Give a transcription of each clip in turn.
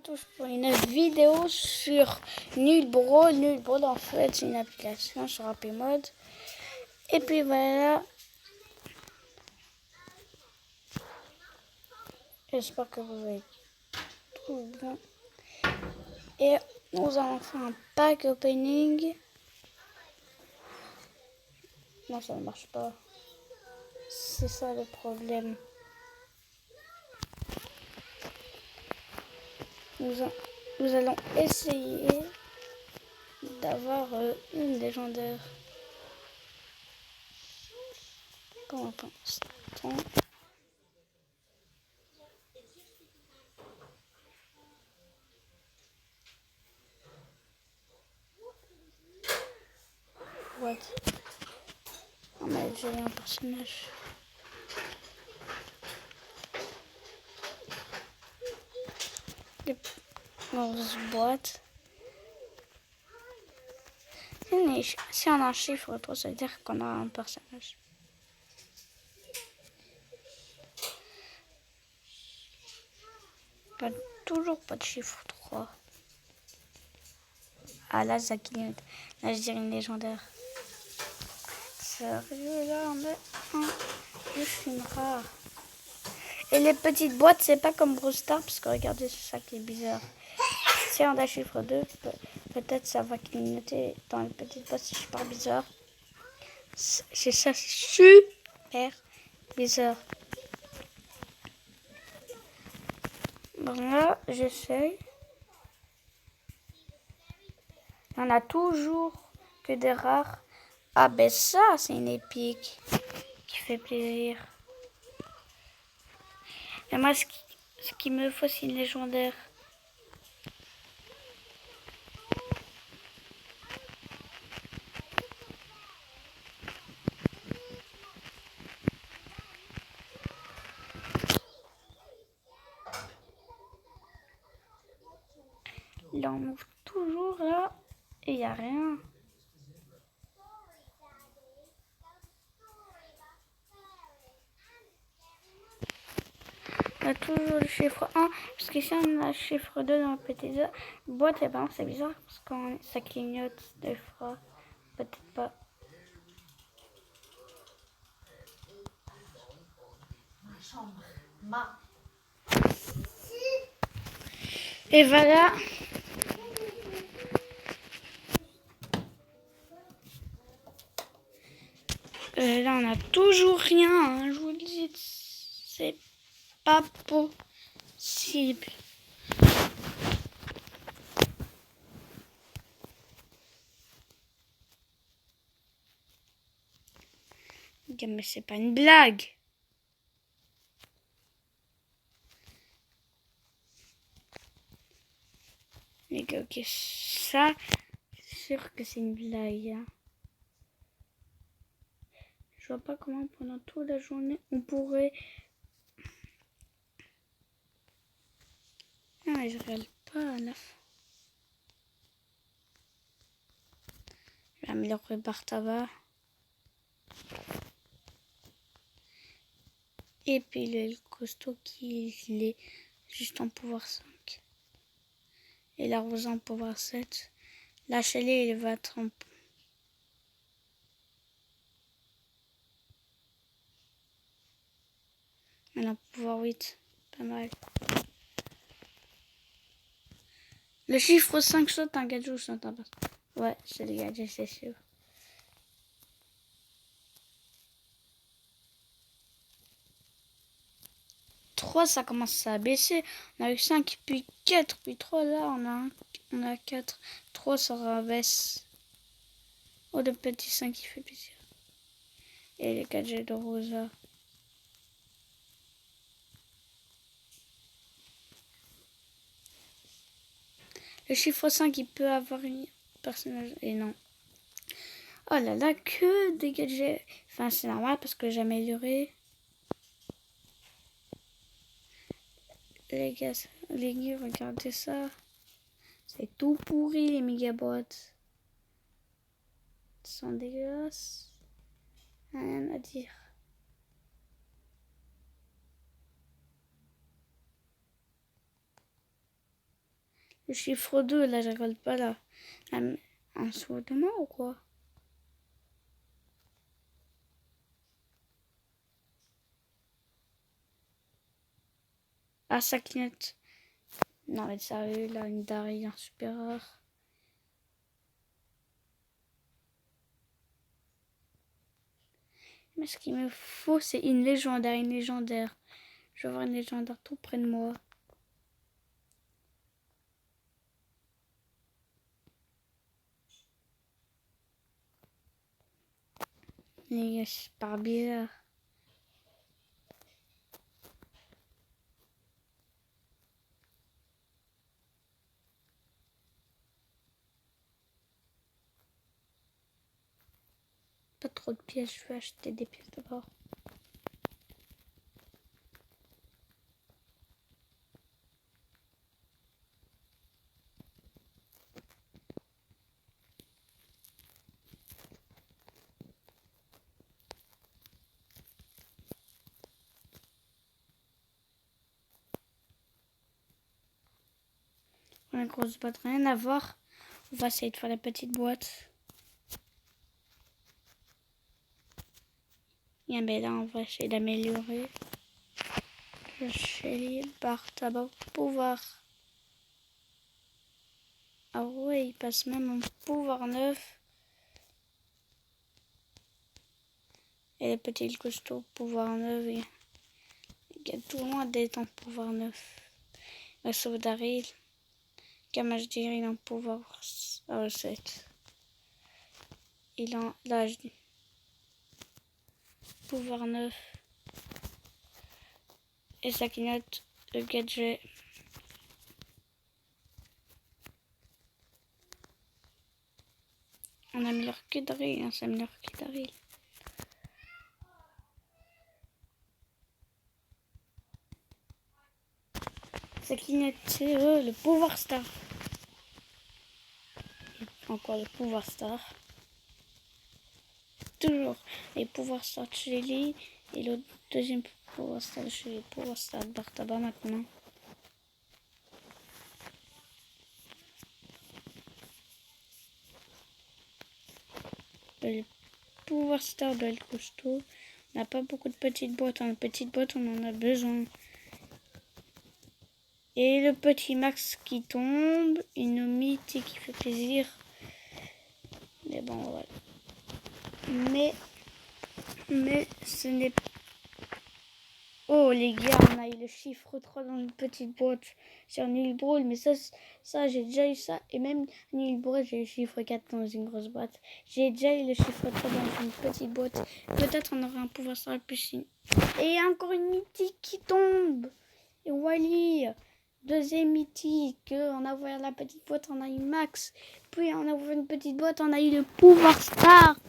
Tous pour une vidéo sur Nullbrawl. Nullbrawl, en fait, c'est une application sur Happy Mode. Et puis voilà. J'espère que vous allez tout bien. Et nous allons faire un pack opening. Non, ça ne marche pas. C'est ça le problème. Nous allons essayer d'avoir une légendaire. Pour l'instant. What? Oh, mais j'ai un personnage. Dans une boîte. Si on a un chiffre 3, ça veut dire qu'on a un personnage. Toujours pas de chiffre 3. Ah là, ça clignote. Là, je dirais une légendaire. Sérieux, là, on a juste une rare. Et les petites boîtes, c'est pas comme Brawl Stars, parce que regardez, c'est ça qui est bizarre. Si on a chiffre 2, peut-être ça va clignoter dans les petites boîtes, c'est super bizarre. C'est ça, c'est super bizarre. Bon, là, j'essaye. Il y en a toujours que des rares. Ah ben ça, c'est une épique qui fait plaisir. Et moi, ce qui me faut, c'est une légendaire. Là, on ouvre toujours là et il n'y a rien. On a toujours le chiffre 1, parce que si on a le chiffre 2 dans la petite boîte, et ben c'est bizarre, parce que ça clignote des fois. Peut-être pas. Et voilà. Là, on a toujours rien, hein, je vous le dis. C'est pas possible. Mais c'est pas une blague. Les gars, ok, ça, c'est sûr que c'est une blague. Hein. Je vois pas comment pendant toute la journée on pourrait. Non, mais je regarde pas à la fin. Je vais améliorer par tabac. Et puis le costaud qui est juste en pouvoir 5. Et la rose en pouvoir 7. La chalet, il va être en pouvoir 8. Pas mal. Le chiffre 5 saute un gadget ou saute un passe. Ouais, c'est le gadget, c'est sûr. Ça commence à baisser. On a eu 5, puis 4, puis 3. Là, on a 4. 3, ça rabaisse. Oh, le petit 5 qui fait plaisir. Et les gadgets de Rosa. Le chiffre 5, il peut avoir un personnage. Et non. Oh là là, que des gadgets. Enfin, c'est normal parce que j'ai amélioré. Les gars, regardez ça. C'est tout pourri, les mégabots. Ils sont dégueulasses. Rien à dire. Le chiffre 2, là, je regarde pas là. Un saut de main ou quoi? Ah, ça clignote. Non, mais sérieux, là, une Dari, un super rare. Mais ce qu'il me faut, c'est une légendaire, une légendaire. Je veux avoir une légendaire tout près de moi. Mais c'est pas bizarre. Pas trop de pièces, je vais acheter des pièces d'abord. La grosse boîte, rien à voir. On va essayer de faire la petite boîte. Et bien là, on va essayer d'améliorer. Le Shelly par tabac pouvoir. Ah ouais, il passe même en pouvoir 9. Et les petits costauds pouvoir 9. Il y a tout loin d'être en pouvoir 9. Mais sauf Daryl. Kamaj dire il est en pouvoir 7. Il en là je dis pouvoir 9. Et ça clignote le gadget. On améliore que Daryl, hein, ça améliore que Daryl. Ça clignote, c'est le pouvoir star. Et encore le pouvoir star. Toujours les pouvoirs star de Shelly et le deuxième pouvoir star de Shelly, pouvoir star de Bartaba maintenant. Le pouvoir star de El Costo. On n'a pas beaucoup de petites boîtes. En petite boîte, on en a besoin. Et le petit Max qui tombe. Une mythique qui fait plaisir. Mais bon, voilà. Mais ce n'est pas... Oh les gars, on a eu le chiffre 3 dans une petite boîte sur Nul Brawl, mais ça j'ai déjà eu ça. Et même Nul Brawl, j'ai eu le chiffre 4 dans une grosse boîte. J'ai déjà eu le chiffre 3 dans une petite boîte. Peut-être on aura un pouvoir sur la piscine. Et il y a encore une mythique qui tombe. Et Wally, deuxième mythique. On a ouvert la petite boîte, on a eu Max. Puis on a ouvert une petite boîte, on a eu le pouvoir star.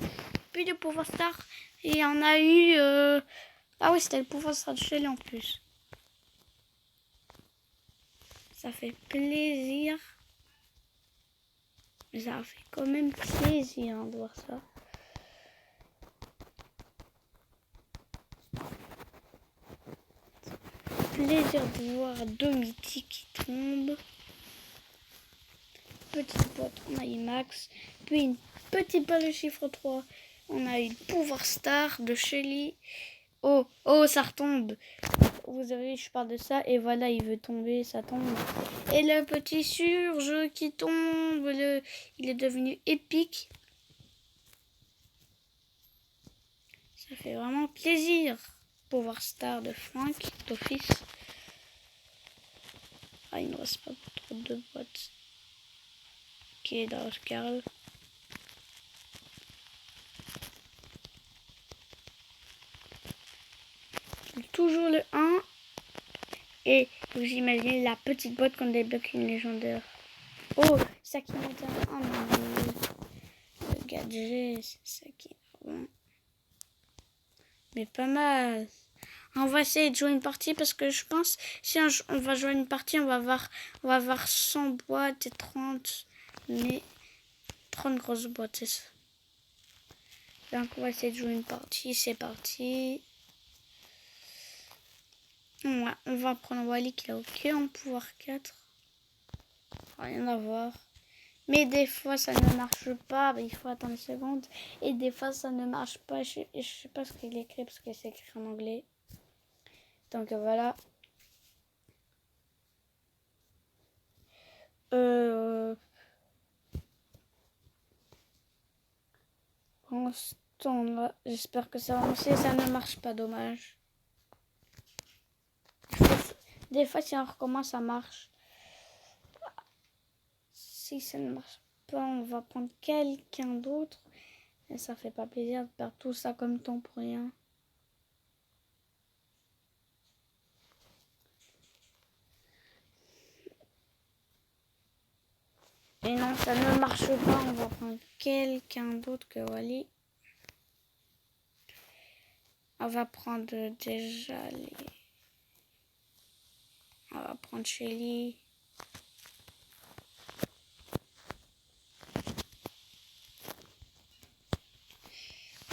Puis le pouvoir star. Et on a eu... Ah oui, c'était le pouvoir star de Shelly en plus. Ça fait plaisir. Ça fait quand même plaisir de voir ça. Plaisir de voir deux mythiques qui tombent. Petite boîte, on a eu Max. Puis une petite balle de chiffre 3. On a eu le pouvoir star de Shelly. Oh, ça retombe. Vous avez vu, je parle de ça. Et voilà, il veut tomber, ça tombe. Et le petit surge qui tombe. Il est devenu épique. Ça fait vraiment plaisir. Pouvoir star de Frank, d'office. Ah, il ne reste pas trop de boîtes. Qui est dans Carl. Toujours le 1. Et vous imaginez la petite boîte qu'on débloque une légendaire. Oh, ça qui monte un. Le gadget, c'est ça qui est bon. Mais pas mal. On va essayer de jouer une partie parce que je pense si on va jouer une partie, on va avoir 100 boîtes et 30. Mais 30 grosses boîtes, c'est ça. Donc on va essayer de jouer une partie. C'est parti. Ouais, on va prendre Wally qui a OK en pouvoir 4. rien à voir. Mais des fois, ça ne marche pas. Il faut attendre une seconde. Et des fois, ça ne marche pas. Je sais pas ce qu'il écrit parce que c'est écrit en anglais. Donc voilà. Pour l'instant, là, j'espère que ça va marcher. Ça ne marche pas, dommage. Des fois, si on recommence, ça marche. Si ça ne marche pas, on va prendre quelqu'un d'autre. Et ça fait pas plaisir de perdre tout ça comme temps pour rien. Et non, ça ne marche pas. On va prendre quelqu'un d'autre que Wally. On va prendre déjà les... On va prendre Shelly.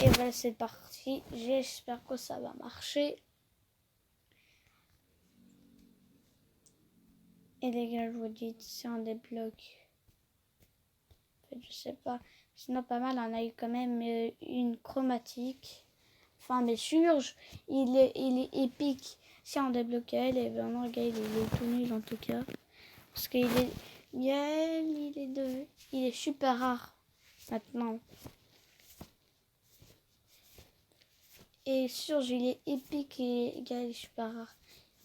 Et ben c'est parti. J'espère que ça va marcher. Et les gars, je vous dis, si on débloque... En fait, je sais pas. Sinon, pas mal, on a eu quand même une chromatique. Enfin, mais Surge, il est épique. Si on débloque elle, et vraiment, le gars, il est tout nul en tout cas. Parce qu'il est... il est super rare maintenant. Et Surge, il est épique et Gaël, il est super rare.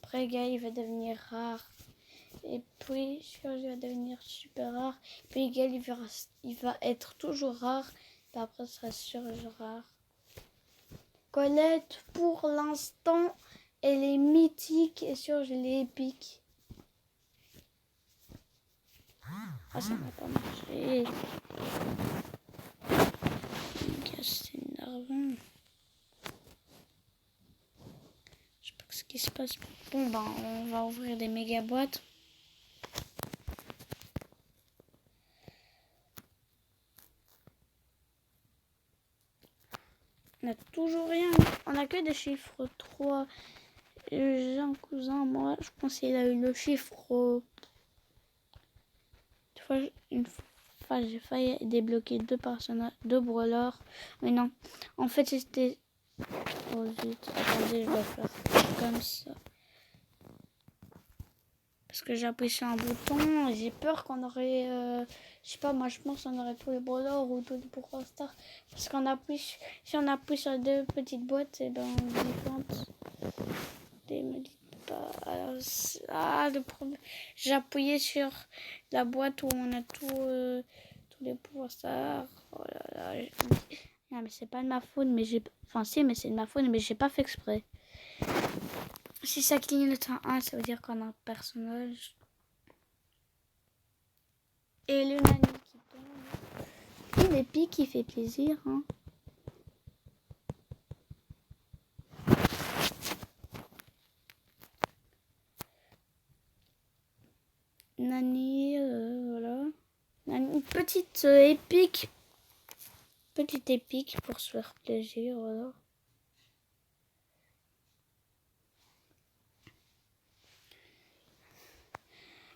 Après, Gaël, il va devenir rare. Et puis, Surge, il va devenir super rare. Puis, Gaël, il va être toujours rare. Puis après, ce sera Surge rare. Colette, pour l'instant, elle est mythique et Surge, elle est épique. Ah, ça n'a pas marché. C'est énervant. Je sais pas ce qui se passe. Bon, ben, on va ouvrir des méga boîtes. On n'a toujours rien. On a que des chiffres 3. J'ai un cousin, moi, je pense qu'il a eu le chiffre. Une fois, j'ai failli débloquer 2 personnages, 2 brawlers. Mais non, en fait, c'était... Oh zut, attendez, je dois faire comme ça. Parce que j'ai appuyé sur un bouton et j'ai peur qu'on aurait... je sais pas, moi je pense qu'on aurait tous les brawlers ou tous les Brawl Stars. Parce qu'on appuie... Si on appuie sur 2 petites boîtes, et ben on décompte. Me dites pas. Alors, le problème... J'ai appuyé sur la boîte où on a tous les Brawl Stars. Oh là là. Ah, mais c'est pas de ma faute, mais j'ai... Enfin si, mais c'est de ma faute, mais j'ai pas fait exprès. Si ça clignote en 1, ça veut dire qu'on a un personnage. Et le nani qui tombe. Il est pique, il fait plaisir. Hein. Nani, voilà. Nani, une petite épique. Petite épique pour se faire plaisir, voilà.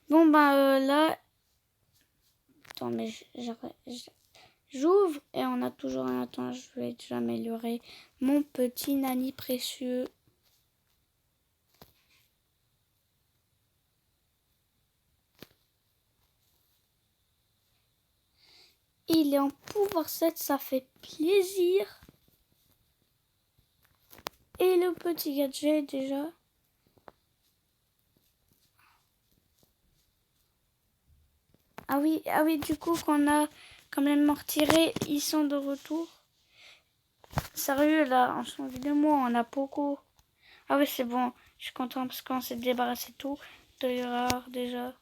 Bon, ben là... Attends, mais j'ouvre et on a toujours un... Attends, je vais déjà améliorer mon petit nani précieux. Il est en pouvoir 7, ça fait plaisir. Et le petit gadget déjà. Ah oui, du coup, qu'on a quand même retiré, ils sont de retour. Sérieux, là, en ce de mois, on a beaucoup. Ah oui, c'est bon, je suis content parce qu'on s'est débarrassé tout de rare déjà.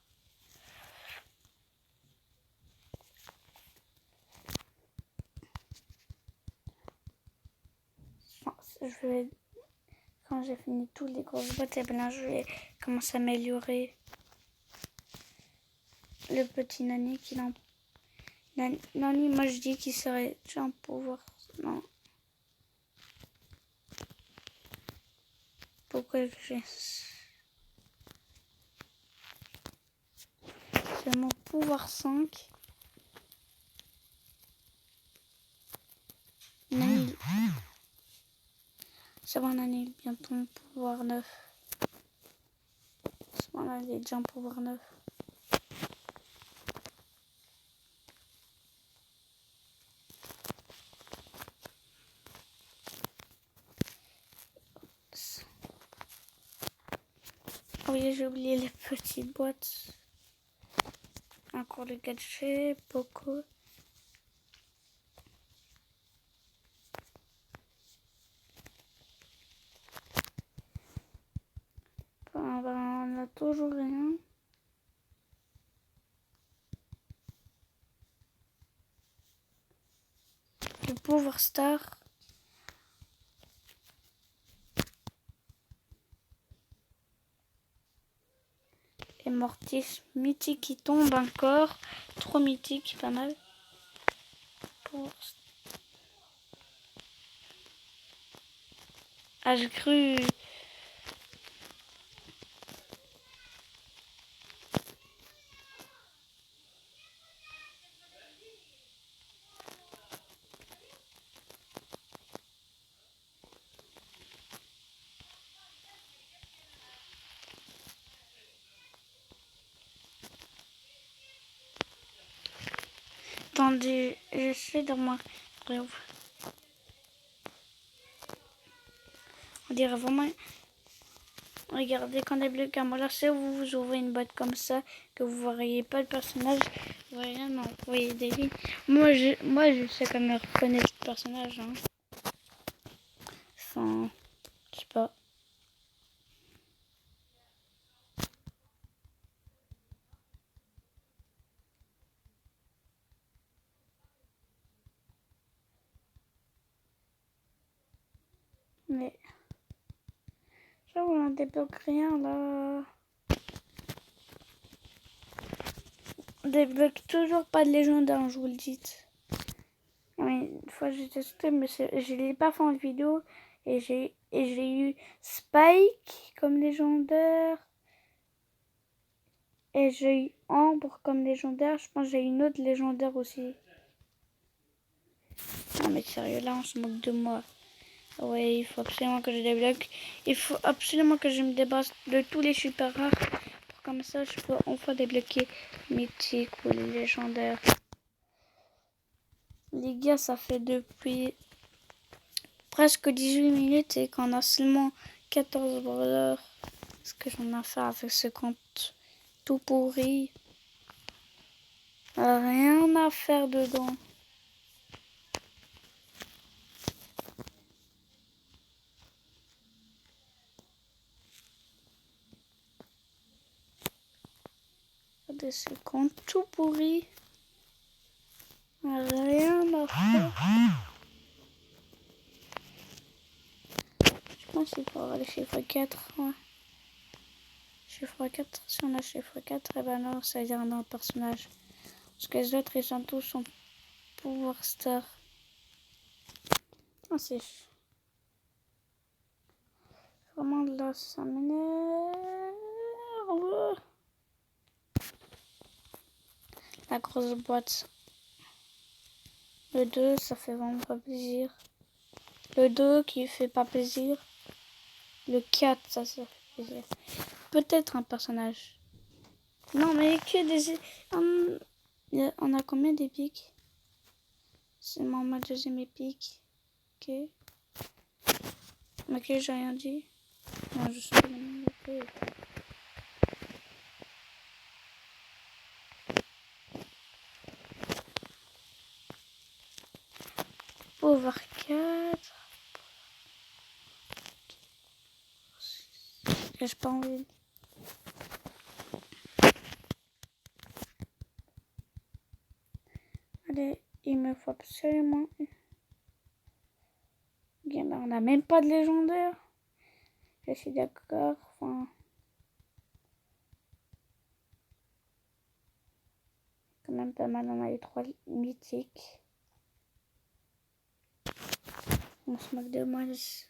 Je vais, quand j'ai fini toutes les grosses boîtes, et ben je vais commencer à améliorer le petit Nani qui en... Nani, moi je dis qu'il serait déjà en pouvoir. Non. Pourquoi j'ai... Seulement pouvoir 5. Annule. Ça va, on annule bientôt mon pouvoir 9. Ça va, on a déjà un pouvoir 9. Oh oui, j'ai oublié les petites boîtes. Encore le gadget, beaucoup. On a toujours rien. Le pouvoir star. Et Mortis mythique qui tombe encore. Trop mythique, pas mal. Ah, j'ai cru. Attendez, j'essaie de moi. On dirait vraiment. Regardez quand les bleus camouflage, si vous ouvrez une boîte comme ça, que vous ne voyez pas le personnage, vous voyez rien, non, vous voyez des lignes. Moi je sais quand même reconnaître le personnage. Hein. Enfin, je sais pas. Mais ça, on débloque rien là. On débloque toujours pas de légendaire, je vous le dis. Oui, une fois j'ai testé, mais je l'ai pas fait en vidéo. Et j'ai eu Spike comme légendaire. Et j'ai eu Ambre comme légendaire. Je pense que j'ai eu une autre légendaire aussi. Non mais sérieux, là on se moque de moi. Ouais, il faut absolument que je débloque. Il faut absolument que je me débarrasse de tous les super rares. Pour comme ça, je peux enfin débloquer mythique ou les légendaires. Les gars, ça fait depuis presque 18 minutes et qu'on a seulement 14 brawlers. Ce que j'en ai fait avec ce compte tout pourri. Rien à faire dedans. De ce compte tout pourri. Rien à faire. Je pense qu'il faut avoir le chiffre 4. Ouais. Chiffre 4. Si on a chiffre 4, et ben non, ça veut dire un autre personnage. Parce que les autres, ils sont tous en pouvoir star. Ah, c'est vraiment de là, ça m'énerve. La grosse boîte. Le 2, ça fait vraiment pas plaisir. Le 2 qui fait pas plaisir. Le 4, ça fait plaisir. Peut-être un personnage. Non, mais que des... On a combien d'épiques? C'est ma deuxième épique. Ok. Ok, j'ai rien dit. Non, je sais pas le nom. Pouvoir 4. J'ai pas envie. Allez, il me faut absolument... On n'a même pas de légendaire. Je suis d'accord. Enfin... Quand même pas mal, on a les 3 mythiques. On se moque de moi. Qu'est-ce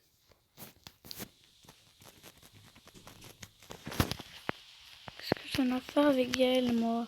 que j'en ai à faire avec Gaël, moi?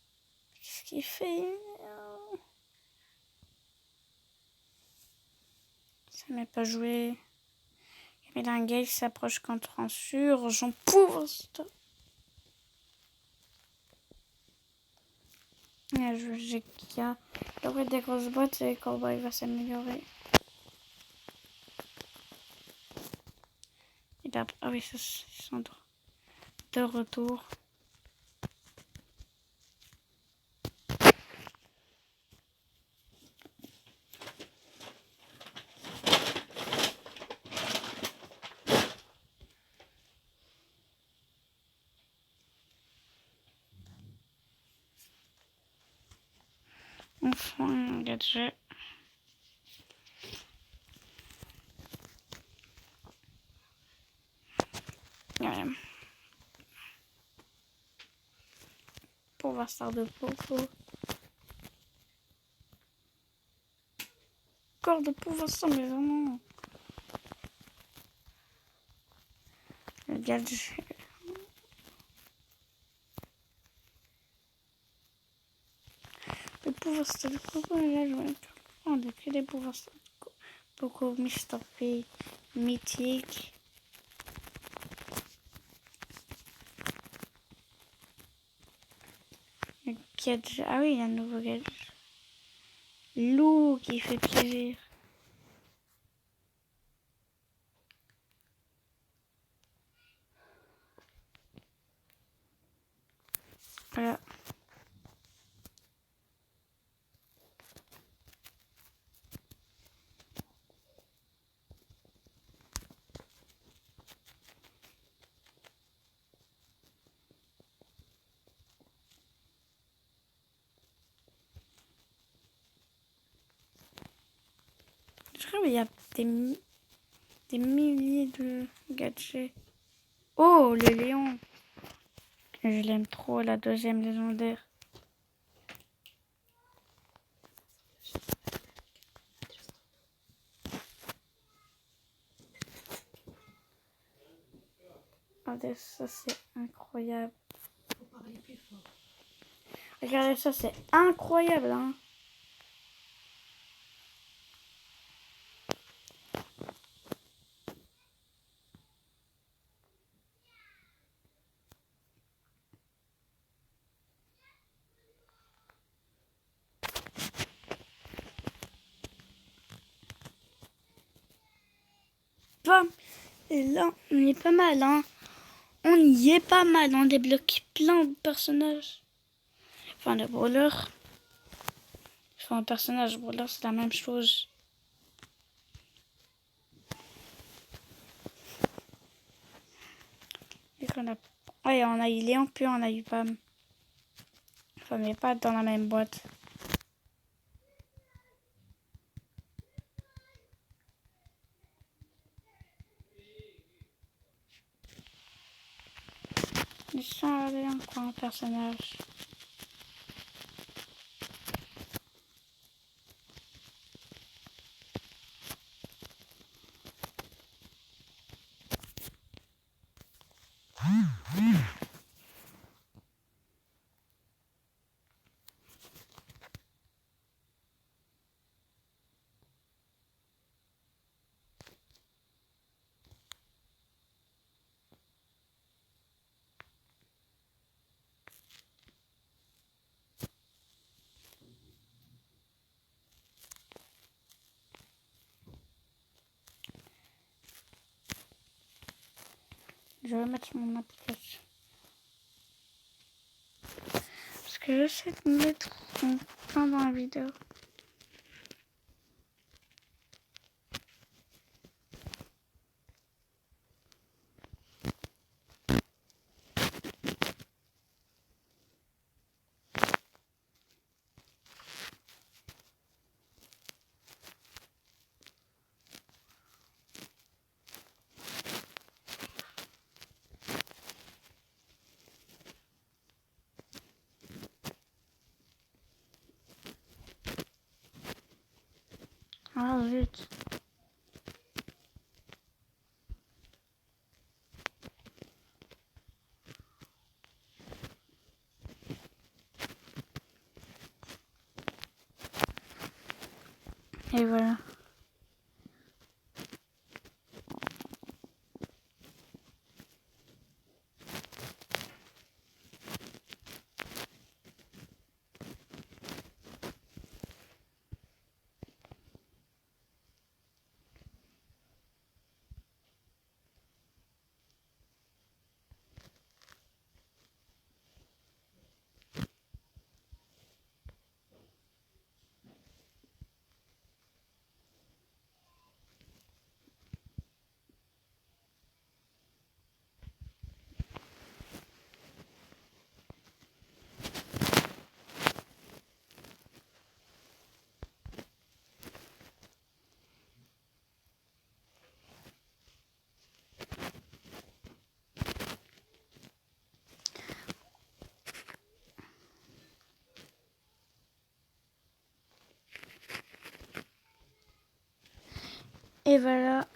Qu'est-ce qu'il fait? Ça m'a pas joué. Il y a un gars qui s'approche contre un surgeon. Pauvre stop. J'ai qu'il y a des grosses boîtes et Cowboy va s'améliorer. Ah oui, ça, ils sont de retour. Enfin, un gadget. Ouais. Pouvoir star de Popo. Encore de pouvoir star, mais vraiment. Le gadget. Le pouvoir star de Popo, là, je vais prendre que des pouvoirs star de Popo, Mr. P, mythique. Le gadget. Ah oui, il y a un nouveau gadget. Loup qui fait plaisir. Voilà. Je crois qu'il y a des milliers de gadgets. Oh, le lion. Je l'aime trop, la deuxième légendaire. Regardez, ça c'est incroyable. Faut parler plus fort. Regardez, ça c'est incroyable, hein. Bam. Et là, on est pas mal, hein. On y est pas mal. On débloque plein de personnages. Enfin, de brawler. Enfin, un personnage brawler, c'est la même chose. Et qu'on a... Ouais, on a eu Léon, puis on a eu Pam. Enfin, mais pas dans la même boîte. Ils sont allés encore un personnage. Je vais mettre mon application. Parce que j'essaie de mettre mon temps dans la vidéo. Ah zut. Et voilà. Et voilà.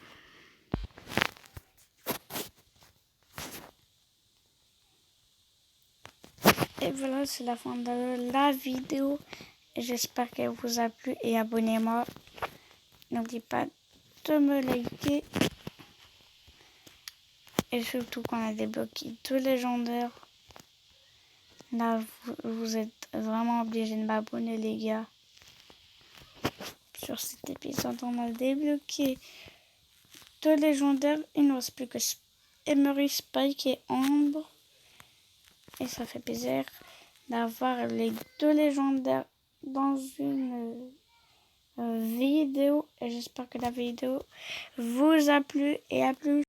Et voilà, c'est la fin de la vidéo. J'espère qu'elle vous a plu et abonnez-moi. N'oubliez pas de me liker. Et surtout qu'on a débloqué tous les légendaires. Là, vous êtes vraiment obligés de m'abonner, les gars. Sur cet épisode, on a débloqué deux légendaires. Il ne reste plus que Emery, Spike et Ambre. Et ça fait plaisir d'avoir les deux légendaires dans une vidéo. Et j'espère que la vidéo vous a plu et à plus.